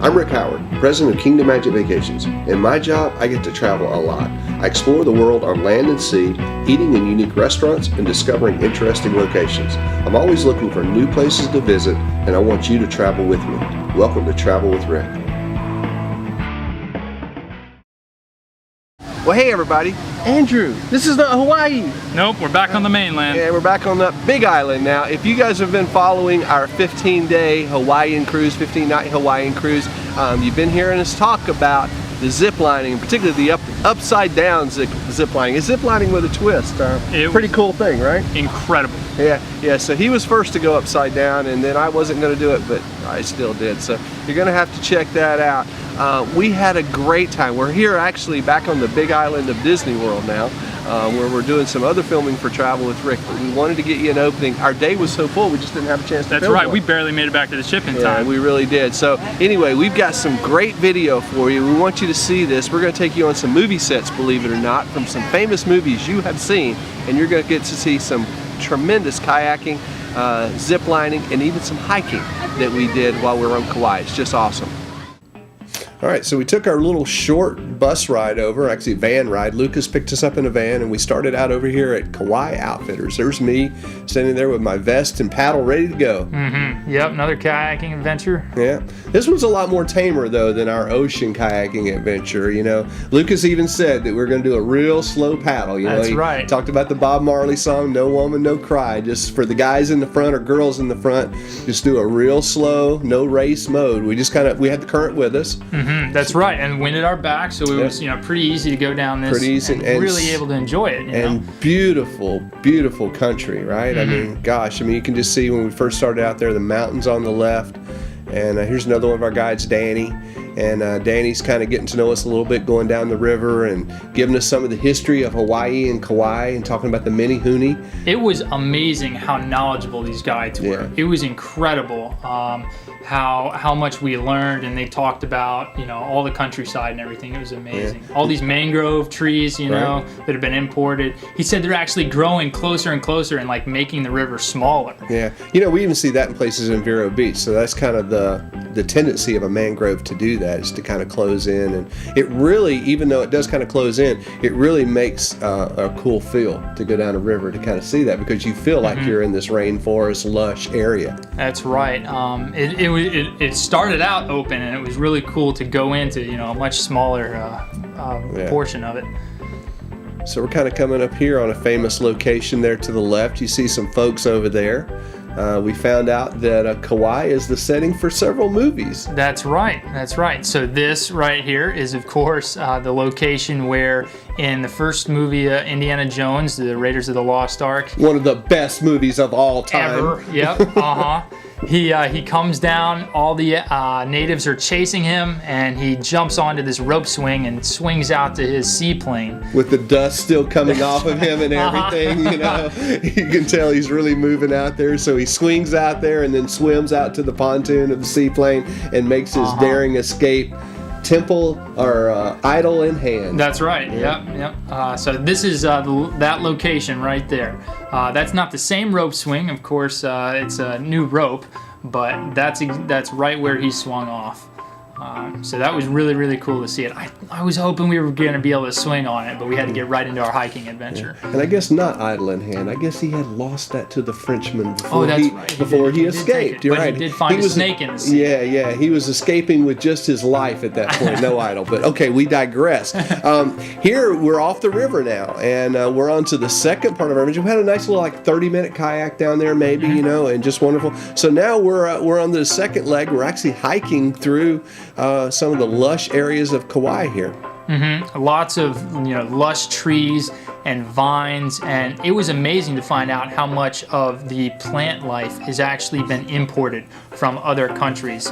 I'm Rick Howard, president of Kingdom Magic Vacations. In my job, I get to travel a lot. I explore the world on land and sea, eating in unique restaurants and discovering interesting locations. I'm always looking for new places to visit, and I want you to travel with me. Welcome to Travel with Rick. Well, hey everybody, Andrew, this is not Hawaii. Nope, we're back on the mainland. Yeah, we're back on the Big Island now. If you guys have been following our 15-day Hawaiian cruise, 15-night Hawaiian cruise, you've been hearing us talk about the ziplining, and particularly the upside down ziplining. It's ziplining with a twist. Pretty cool thing, right? Incredible. Yeah. So he was first to go upside down, and then I wasn't going to do it, but I still did. So you're going to have to check that out. We had a great time. We're here actually back on the Big Island of Disney World now, where we're doing some other filming for Travel with Rick. But we wanted to get you an opening. Our day was so full, we just didn't have a chance to film. That's right. one. We barely made it back to the ship in time. Yeah, we really did. So anyway, we've got some great video for you. We want you to see this. We're going to take you on some movie sets, believe it or not, from some famous movies you have seen, and you're going to get to see some tremendous kayaking, zip lining, and even some hiking that we did while we were on Kauai. It's just awesome. All right, so we took our little short bus ride over, actually van ride. Lucas picked us up in a van, and we started out over here at Kauai Outfitters. There's me standing there with my vest and paddle ready to go. Yep, another kayaking adventure. Yeah, this one's a lot more tamer though than our ocean kayaking adventure. You know, Lucas even said that we're going to do a real slow paddle. You know, That's right. Talked about the Bob Marley song, "No Woman, No Cry." Just for the guys in the front or girls in the front, just do a real slow, no race mode. We just we had the current with us. That's right, and wind at our back, so it was pretty easy to go down this. Pretty easy, and really able to enjoy it. You know? Beautiful, beautiful country, right? I mean, gosh, you can just see when we first started out there, the mountains on the left. And here's another one of our guides, Danny. And Danny's kind of getting to know us a little bit, going down the river and giving us some of the history of Hawaii and Kauai and talking about the mini huni. It was amazing how knowledgeable these guides were. Yeah. It was incredible how much we learned, and they talked about all the countryside and everything. It was amazing. Yeah. All these mangrove trees, Right. that have been imported. He said they're actually growing closer and closer and like making the river smaller. Yeah, we even see that in places in Vero Beach. So that's kind of the tendency of a mangrove to do that, is to kind of close in, and it really, even though it does kind of close in, it really makes a cool feel to go down a river to kind of see that, because you feel like you're in this rainforest lush area. That's right. It started out open, and it was really cool to go into a much smaller portion of it. So we're kind of coming up here on a famous location there to the left. You see some folks over there. We found out that Kauai is the setting for several movies. That's right. So this right here is, of course, the location where in the first movie, Indiana Jones, the Raiders of the Lost Ark. One of the best movies of all time. Ever. Yep. He comes down, all the natives are chasing him, and he jumps onto this rope swing and swings out to his seaplane. With the dust still coming off of him and everything, You can tell he's really moving out there. So he swings out there and then swims out to the pontoon of the seaplane and makes his daring escape. Temple or idol in hand. That's right. Yep. So this is that location right there. That's not the same rope swing, of course. It's a new rope, but that's right where he swung off. So that was really, really cool to see it. I was hoping we were going to be able to swing on it, but we had to get right into our hiking adventure. Yeah. And I guess not idle in hand. I guess he had lost that to the Frenchman before he escaped. You're right. He did find a snake in the sea. Yeah. He was escaping with just his life at that point. No idle. But okay, we digress. Here we're off the river now, and we're on to the second part of our adventure. We had a nice little 30-minute kayak down there, maybe, and just wonderful. So now we're on the second leg. We're actually hiking through some of the lush areas of Kauai here. Lots of lush trees and vines, and it was amazing to find out how much of the plant life has actually been imported from other countries.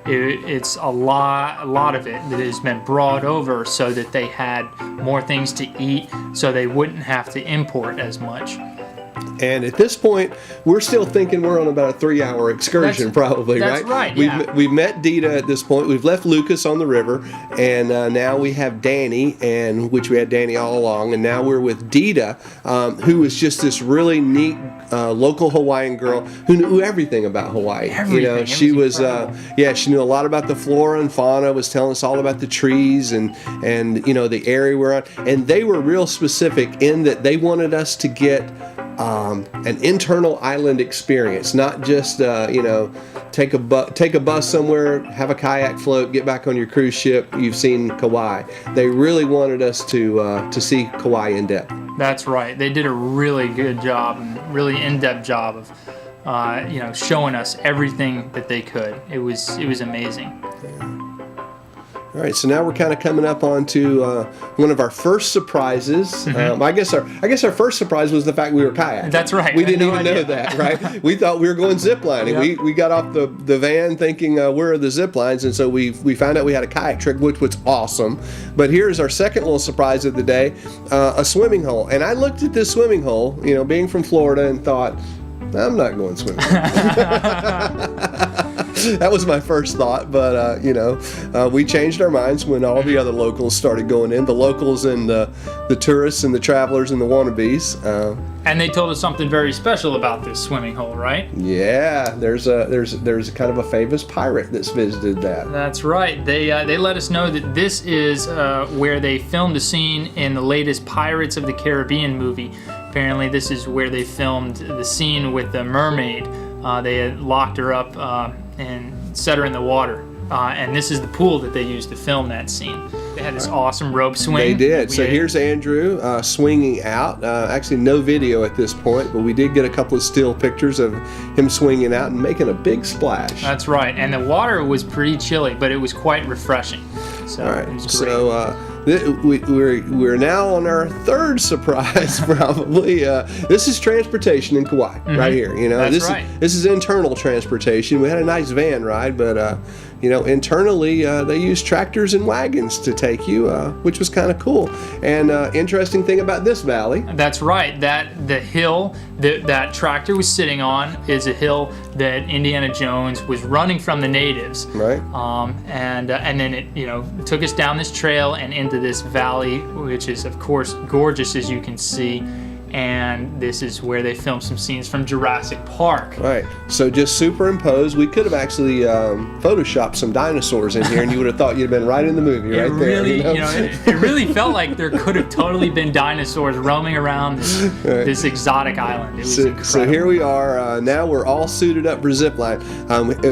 It's a lot of it that has been brought over so that they had more things to eat, so they wouldn't have to import as much. And at this point, we're still thinking we're on about a 3-hour excursion, probably, that's right? Right, yeah. We've met Dita at this point. We've left Lucas on the river, and now we have Danny, and which we had Danny all along, and now we're with Dita, who was just this really neat local Hawaiian girl who knew everything about Hawaii. Everything. She was, she knew a lot about the flora and fauna. Was telling us all about the trees and the area we're on, and they were real specific in that they wanted us to get an internal island experience, not just take a bus somewhere, have a kayak float, get back on your cruise ship. You've seen Kauai. They really wanted us to see Kauai in depth. That's right. They did a really good job, and really in-depth job of showing us everything that they could. It was amazing. All right, so now we're kind of coming up onto one of our first surprises. I guess our first surprise was the fact we were kayaking. That's right. We didn't even know that, right? We thought we were going ziplining. Yep. We got off the van thinking where are the zip lines, and so we found out we had a kayak trick, which was awesome. But here's our second little surprise of the day, a swimming hole. And I looked at this swimming hole, being from Florida, and thought, I'm not going swimming. That was my first thought, but we changed our minds when all the other locals started going in. The locals and the tourists and the travelers and the wannabes. And they told us something very special about this swimming hole, right? Yeah, there's kind of a famous pirate that's visited that. That's right. They let us know that this is where they filmed a scene in the latest Pirates of the Caribbean movie. Apparently, this is where they filmed the scene with the mermaid. They had locked her up and set her in the water. And this is the pool that they used to film that scene. They had this awesome rope swing. They did. So here's Andrew swinging out. Actually, no video at this point, but we did get a couple of still pictures of him swinging out and making a big splash. That's right. And the water was pretty chilly, but it was quite refreshing. So all right. It was great. So we're now on our third surprise, probably. This is transportation in Kauai, right here. That's right. This is internal transportation. We had a nice van ride, but internally they use tractors and wagons to take you, which was kind of cool. And interesting thing about this valley. That's right. That the hill that tractor was sitting on is a hill that Indiana Jones was running from the natives. Right. And then it took us down this trail and into this valley, which is of course gorgeous, as you can see. And this is where they filmed some scenes from Jurassic Park. Right. So just superimpose. We could have actually photoshopped some dinosaurs in here, and you would have thought you'd been right in the movie, right there. It really felt like there could have totally been dinosaurs roaming around this exotic island. It was incredible. So here we are. Now we're all suited up for zipline.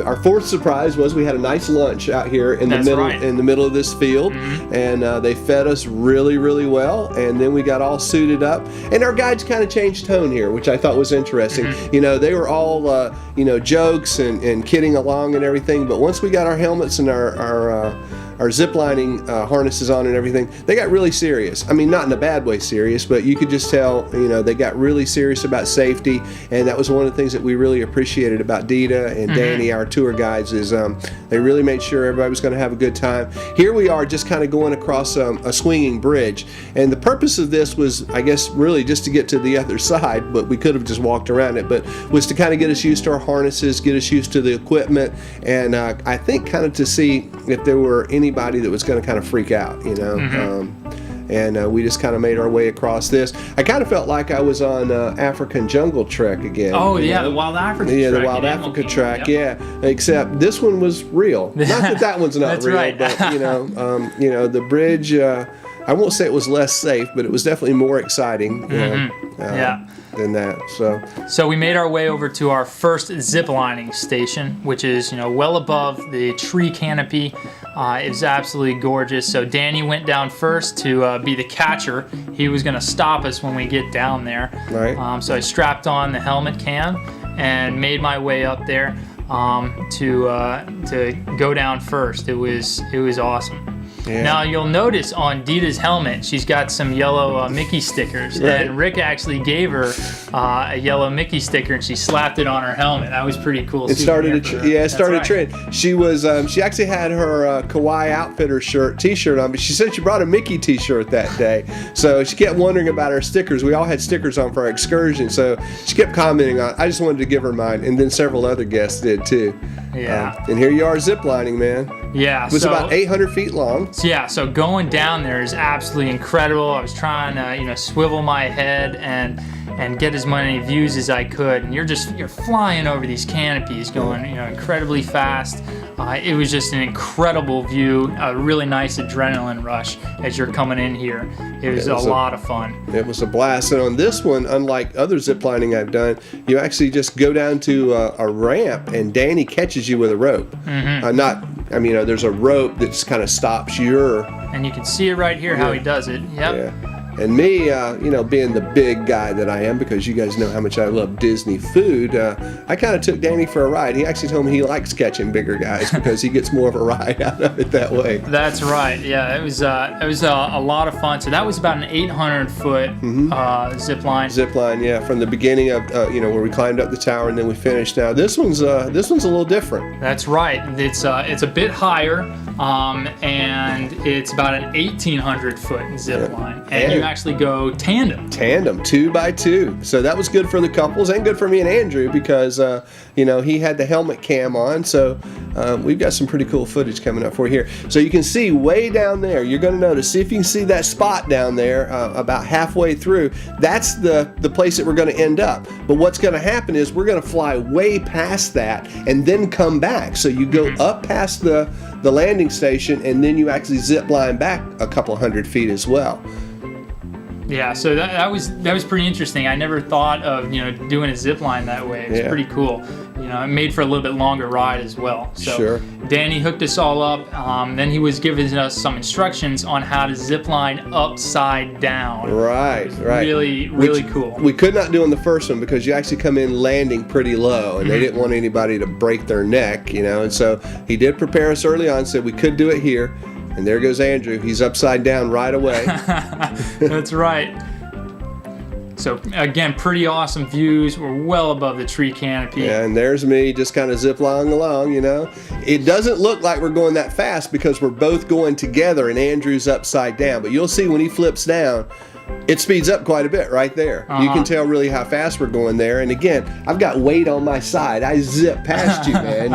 Our fourth surprise was we had a nice lunch out here in the middle of this field, and they fed us really, really well. And then we got all suited up, and our guides kind of changed tone here, which I thought was interesting. They were all jokes and kidding along and everything, but once we got our helmets and our ziplining harnesses on and everything, they got really serious. I mean, not in a bad way serious, but you could just tell, they got really serious about safety, and that was one of the things that we really appreciated about Dita and Danny, our tour guides, is they really made sure everybody was going to have a good time. Here we are just kind of going across a swinging bridge, and the purpose of this was, I guess, really just to get to the other side, but we could have just walked around it, but was to kind of get us used to our harnesses, get us used to the equipment, and I think kind of to see if there were anybody that was going to kind of freak out, and we just kind of made our way across this. I kind of felt like I was on African Jungle Trek again. Oh yeah, the Wild Africa Trek. Yeah, the Wild Africa Trek. Yep. Yeah, except this one was real. Not that one's not That's real, right. but the bridge. I won't say it was less safe, but it was definitely more exciting. Than that. So we made our way over to our first ziplining station, which is well above the tree canopy. It was absolutely gorgeous. So Danny went down first to be the catcher. He was going to stop us when we get down there. Right. So I strapped on the helmet cam and made my way up there to go down first. It was awesome. Yeah. Now you'll notice on Dita's helmet, she's got some yellow Mickey stickers, Right. and Rick actually gave her a yellow Mickey sticker, and she slapped it on her helmet. That was pretty cool. It started a That's trend. She was she actually had her Kawaii Outfitter T-shirt on, but she said she brought a Mickey T-shirt that day, so she kept wondering about our stickers. We all had stickers on for our excursion, so she kept commenting on. I just wanted to give her mine, and then several other guests did too. Yeah. And here you are ziplining, man. Yeah. It was about 800 feet long. Yeah, so going down there is absolutely incredible. I was trying to, swivel my head and get as many views as I could. And you're flying over these canopies, going, incredibly fast. It was just an incredible view, a really nice adrenaline rush as you're coming in here. It was a lot of fun. It was a blast. And on this one, unlike other ziplining I've done, you actually just go down to a ramp and Danny catches you with a rope. There's a rope that just kind of stops your... And you can see it right here how he does it. Yep. Yeah. And me, being the big guy that I am, because you guys know how much I love Disney food, I kind of took Danny for a ride. He actually told me he likes catching bigger guys because he gets more of a ride out of it that way. That's right. Yeah, it was a lot of fun. So that was about an 800-foot zip line. Zip line, yeah, from the beginning of where we climbed up the tower and then we finished. Now this one's a little different. That's right. It's a bit higher, and it's about an 1,800-foot zip line, and you actually go tandem 2x2. So that was good for the couples and good for me and Andrew because he had the helmet cam on. So we've got some pretty cool footage coming up for you here. So you can see way down there, you're going to notice, see if you can see that spot down there about halfway through. That's the place that we're going to end up. But what's going to happen is we're going to fly way past that and then come back. So you go up past the landing station and then you actually zip line back a couple hundred feet as well. Yeah, so that was pretty interesting. I never thought of doing a zip line that way. It was pretty cool. It made for a little bit longer ride as well. So sure. Danny hooked us all up. Then he was giving us some instructions on how to zip line upside down. Right. Really cool. We could not do on the first one because you actually come in landing pretty low, and they didn't want anybody to break their neck, And so he did prepare us early on, said we could do it here. And there goes Andrew. He's upside down right away. That's right. So again, pretty awesome views. We're well above the tree canopy. Yeah, and there's me just kind of zip-lining along, It doesn't look like we're going that fast because we're both going together and Andrew's upside down. But you'll see when he flips down, it speeds up quite a bit right there. You can tell really how fast we're going there. And again, I've got weight on my side. I zip past you, man,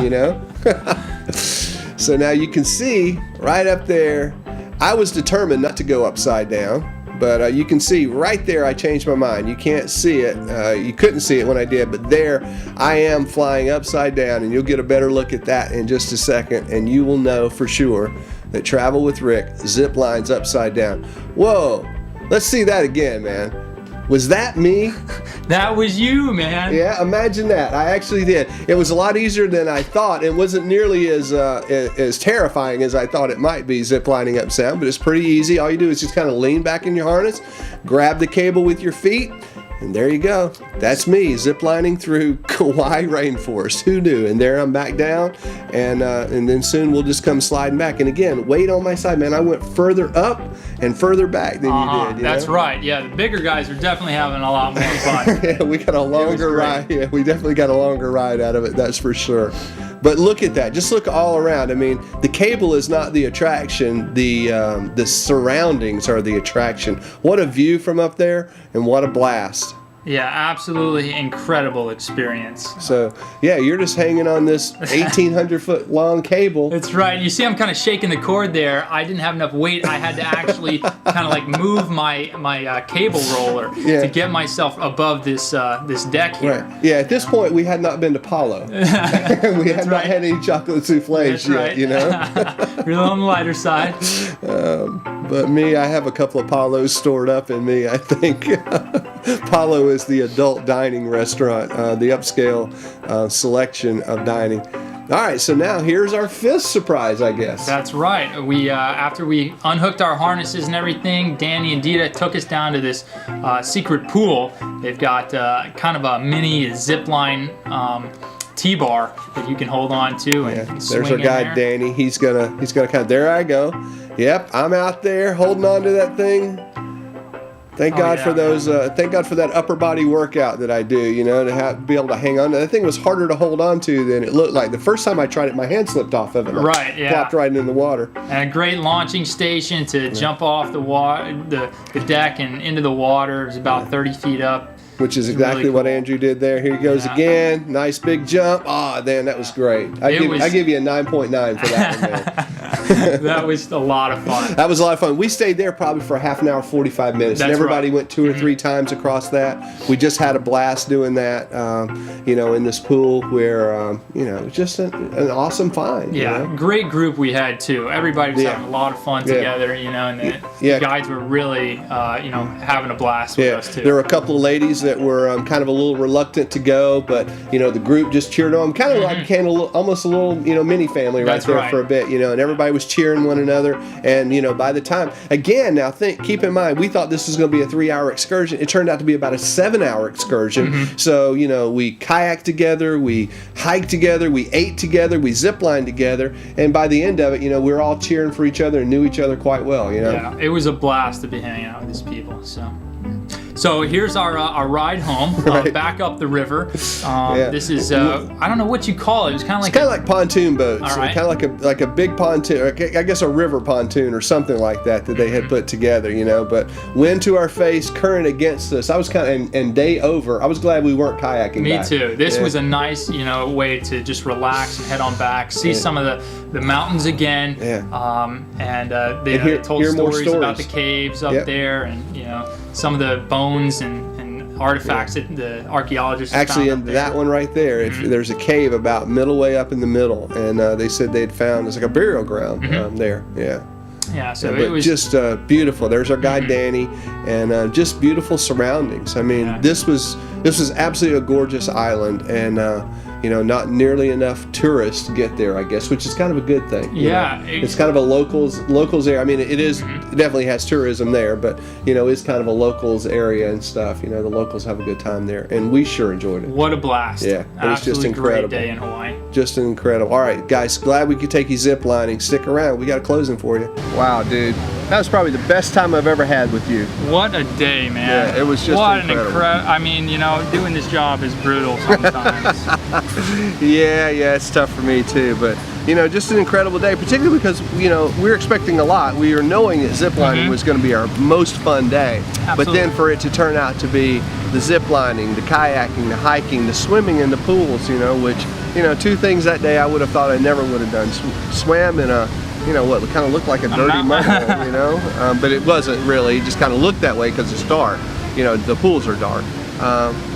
So now you can see right up there, I was determined not to go upside down, but you can see right there I changed my mind. You can't see it. You couldn't see it when I did, but there I am flying upside down, and you'll get a better look at that in just a second, and you will know for sure that Travel with Rick zip lines upside down. Whoa, let's see that again, man. Was that me? That was you, man. Yeah, imagine that. I actually did. It was a lot easier than I thought. It wasn't nearly as terrifying as I thought it might be ziplining up sound, but it's pretty easy. All you do is just kind of lean back in your harness, grab the cable with your feet, and there you go. That's me ziplining through Kauai rainforest. Who knew? And there I'm back down, and then soon we'll just come sliding back. And again, weight on my side, man. I went further up and further back than you did. That's right. Yeah, the bigger guys are definitely having a lot more fun. Yeah, we got a longer ride. Yeah, we definitely got a longer ride out of it. That's for sure. But look at that. Just look all around. I mean, the cable is not the attraction. The surroundings are the attraction. What a view from up there, and what a blast. Yeah, absolutely incredible experience. So, yeah, you're just hanging on this 1,800-foot long cable. That's right. You see I'm kind of shaking the cord there. I didn't have enough weight. I had to actually kind of like move my cable roller to get myself above this deck here. Right. Yeah, at this point, we had not been to Palo. We had not had any chocolate soufflés yet, Really on the lighter side. But me, I have a couple of Palos stored up in me, I think. Palo is the adult dining restaurant, the upscale selection of dining. All right, so now here's our fifth surprise, I guess. That's right. We after we unhooked our harnesses and everything, Danny and Dita took us down to this secret pool. They've got kind of a mini zip line T-bar that you can hold on to and Yeah. swing There's our in guy there. Danny. He's gonna kind of, there I go. Yep, I'm out there holding on to that thing. Thank God for those. Thank God for that upper body workout that I do. You know, to be able to hang on to that thing was harder to hold on to than it looked like. The first time I tried it, my hand slipped off of it. Right. Yeah. Plopped right in the water. And a great launching station to jump off the deck and into the water. It was about 30 feet up. Which is exactly really what cool. Andrew did there. Here he goes again. Nice big jump. Ah, man, that was great. I give you a 9.9 for that one, man. That was a lot of fun. That was a lot of fun. We stayed there probably for half an hour, 45 minutes. That's and everybody right. went 2 or 3 times across that. We just had a blast doing that, you know, in this pool where, you know, it was just an awesome find. Yeah, you know? Great group we had too. Everybody was having a lot of fun together, you know, and the guides were really, you know, having a blast with us too. There were a couple of ladies that were kind of a little reluctant to go, but, you know, the group just cheered on them. Kind of like became almost a little, you know, mini family right there for a bit, you know, and everybody was cheering one another. And, you know, by the time, again, now keep in mind, we thought this was going to be a 3-hour excursion. It turned out to be about a 7-hour excursion. So, you know, we kayaked together, we hiked together, we ate together, we ziplined together. And by the end of it, you know, we were all cheering for each other and knew each other quite well, you know. Yeah, it was a blast to be hanging out with these people, So here's our ride home, back up the river. This is I don't know what you call it. It was kind of like pontoon boats, right. kind of like a big pontoon, I guess a river pontoon or something like that they had put together, you know. But wind to our face, current against us. I was and day over. I was glad we weren't kayaking. Me back. too. This was a nice, you know, way to just relax and head on back, see some of the mountains again. And they told stories about the caves up there, and you know, some of the bones and artifacts that the archaeologists actually found in that one right there. If there's a cave about middle way up in the middle, and they said they'd found it's like a burial ground there. Yeah, so but it was just beautiful. There's our guy Danny, and just beautiful surroundings. I mean, this was absolutely a gorgeous island, and you know, not nearly enough tourists get there, I guess, which is kind of a good thing. It's kind of a locals area. I mean, it is it definitely has tourism there, but you know, it's kind of a locals area and stuff. You know, the locals have a good time there, and we sure enjoyed it. What a blast! Yeah, it was just incredible. Great day in Hawaii. Just incredible. All right, guys, glad we could take you zip lining. Stick around. We got a closing for you. Wow, dude. That was probably the best time I've ever had with you. What a day, man. Yeah, it was just incredible. I mean, you know, doing this job is brutal sometimes. yeah, it's tough for me too, but you know, just an incredible day, particularly because, you know, we were expecting a lot. We were knowing that ziplining was going to be our most fun day. Absolutely. But then for it to turn out to be the ziplining, the kayaking, the hiking, the swimming in the pools, you know, which, you know, 2 things that day I would have thought I never would have done. Swam in a, you know, what kind of looked like a dirty mud hole, you know, but it wasn't really. It just kind of looked that way because it's dark. You know, the pools are dark.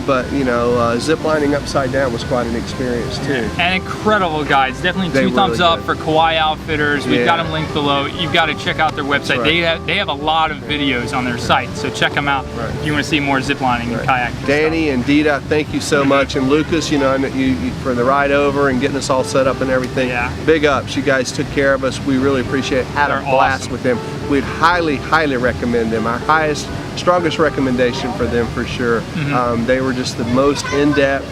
But you know, ziplining upside down was quite an experience too. And incredible guides. Definitely 2 thumbs up for Kauai Outfitters. We've got them linked below. You've got to check out their website. They have a lot of videos on their site, so check them out if you want to see more ziplining and kayaking. Danny and Dita, thank you so much, and Lucas, you know, you for the ride over and getting us all set up and everything. Big ups. You guys took care of us. We really appreciate it. Had a blast with them. We'd highly recommend them. Our strongest recommendation for them for sure. They were just the most in-depth,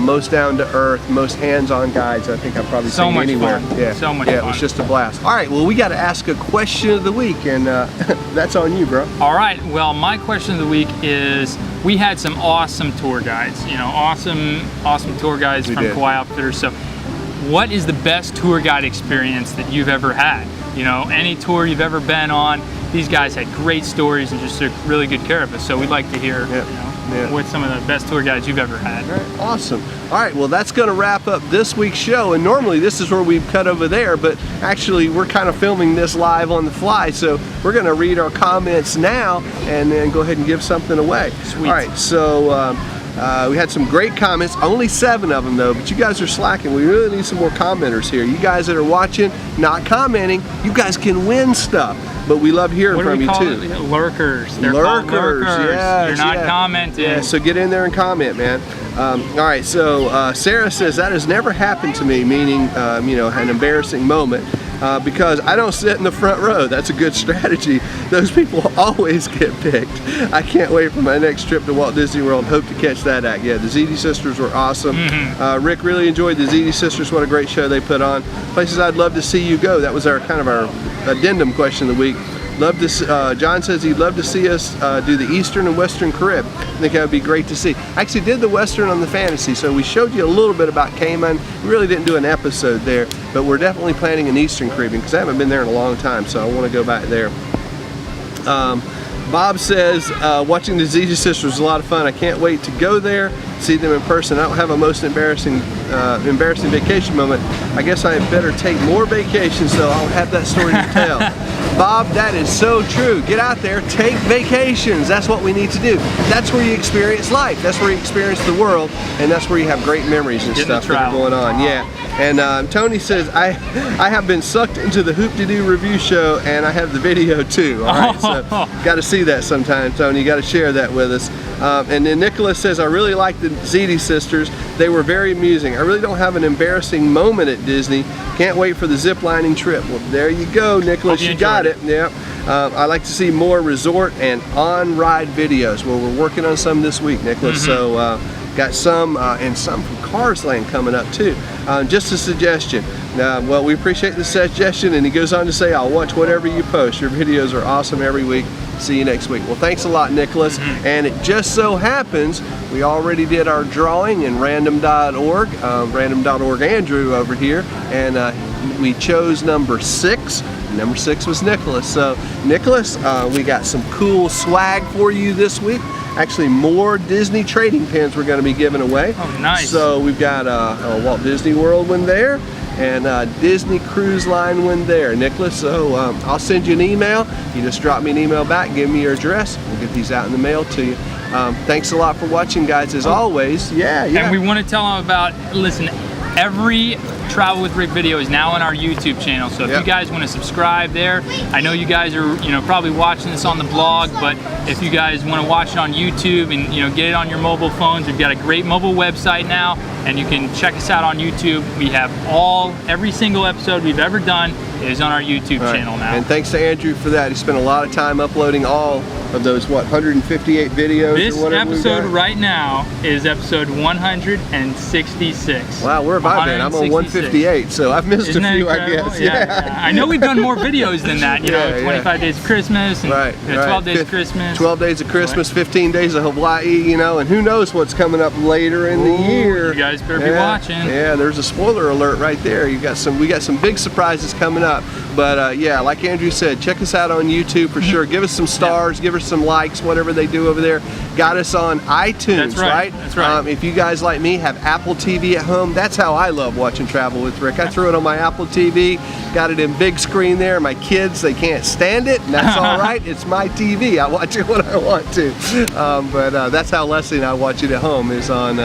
most down-to-earth, most hands-on guides I think I've probably seen anywhere. Fun. So much fun. It was just a blast. All right, well, we got to ask a question of the week, and that's on you, bro. All right, well, my question of the week is, we had some awesome tour guides, you know, awesome tour guides from Kauai Outfitters. So what is the best tour guide experience that you've ever had? You know, any tour you've ever been on, these guys had great stories and just took really good care of us. So we'd like to hear, you know, what some of the best tour guides you've ever had. Awesome. All right, well, that's going to wrap up this week's show. And normally this is where we've cut over there, but actually we're kind of filming this live on the fly. So we're going to read our comments now and then go ahead and give something away. Sweet. All right, so we had some great comments, only 7 of them though, but you guys are slacking. We really need some more commenters here. You guys that are watching, not commenting, you guys can win stuff. But we love hearing from you too. Lurkers. They're lurkers. Yes, you're not commenting. Yeah, so get in there and comment, man. All right, so Sarah says that has never happened to me, meaning you know, an embarrassing moment. because I don't sit in the front row. That's a good strategy. Those people always get picked. I can't wait for my next trip to Walt Disney World. Hope to catch that act. Yeah, the ZD Sisters were awesome. Rick really enjoyed the ZD Sisters. What a great show they put on. Places I'd love to see you go. That was our kind of our addendum question of the week. Love to. John says he'd love to see us do the Eastern and Western Carib. I think that would be great to see. I actually did the Western on the Fantasy, so we showed you a little bit about Cayman. We really didn't do an episode there, but we're definitely planning an Eastern Caribbean because I haven't been there in a long time, so I want to go back there. Bob says watching the ZD Sisters was a lot of fun. I can't wait to go there, see them in person. I don't have a most embarrassing vacation moment. I guess I better take more vacations so I'll have that story to tell. Bob, that is so true. Get out there, take vacations. That's what we need to do. That's where you experience life. That's where you experience the world, and that's where you have great memories and stuff that are going on. Yeah. And Tony says, I have been sucked into the Hoop-de-Doo review show, and I have the video too. All right, so got to see that sometime, Tony. You got to share that with us. And then Nicholas says, I really like the ZD Sisters. They were very amusing. I really don't have an embarrassing moment at Disney. Can't wait for the ziplining trip. Well, there you go, Nicholas. You got it. Yeah. I like to see more resort and on-ride videos. Well, we're working on some this week, Nicholas. So got some and some from Cars Land coming up too. Just a suggestion. Well, we appreciate the suggestion, and he goes on to say, I'll watch whatever you post. Your videos are awesome every week. See you next week. Well, thanks a lot, Nicholas. And it just so happens we already did our drawing in random.org, random.org Andrew over here, and we chose number 6. Number 6 was Nicholas. So, Nicholas, we got some cool swag for you this week. Actually, more Disney trading pins we're going to be giving away. Oh, nice. So we've got a Walt Disney World one there, and Disney Cruise Line one there, Nicholas. So I'll send you an email. You just drop me an email back, give me your address. We'll get these out in the mail to you. Thanks a lot for watching, guys, as always. Yeah. And we want to tell them about, listen, every Travel with Rick video is now on our YouTube channel, so if you guys want to subscribe there, I know you guys are probably watching this on the blog, but if you guys want to watch it on YouTube and get it on your mobile phones, we've got a great mobile website now, and you can check us out on YouTube. We have every single episode we've ever done is on our YouTube channel now. And thanks to Andrew for that. He spent a lot of time uploading all of those 158 videos. This episode right now is episode 166. Wow, we're about there. I'm on 158, so I've missed a few, I guess. Yeah. I know we've done more videos than that. 25 Days of Christmas, and 12 Days of Christmas. 12 Days of Christmas, 15 Days of Hawaii, and who knows what's coming up later in the year. You guys better be watching. Yeah, there's a spoiler alert right there. We got some big surprises coming up. But yeah, like Andrew said, check us out on YouTube for sure. Give us some stars, give us some likes, whatever they do over there. Got us on iTunes, right? That's right. If you guys like me have Apple TV at home, that's how I love watching Travel with Rick. I threw it on my Apple TV, got it in big screen there. My kids, they can't stand it, and that's all right. It's my TV. I watch it when I want to. But that's how Leslie and I watch it at home, is on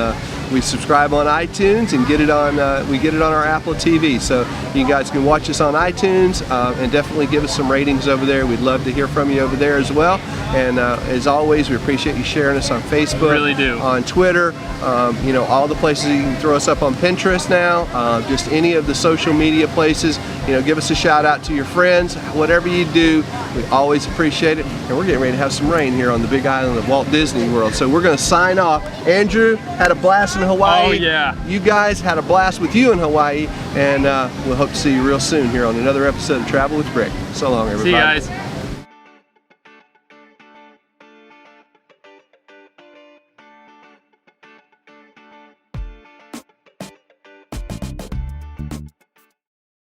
we subscribe on iTunes and get it on we get it on our Apple TV, so you guys can watch us on iTunes and definitely give us some ratings over there. We'd love to hear from you over there as well. And as always, we appreciate you sharing us on Facebook, really do, on Twitter, all the places. You can throw us up on Pinterest now, just any of the social media places. Give us a shout out to your friends. Whatever you do, we always appreciate it. And we're getting ready to have some rain here on the big island of Walt Disney World, so we're going to sign off. Andrew had a blast in Hawaii. Oh yeah. You guys had a blast with you in Hawaii, and we'll hope to see you real soon here on another episode of Travel with Rick. So long, everybody. See you guys.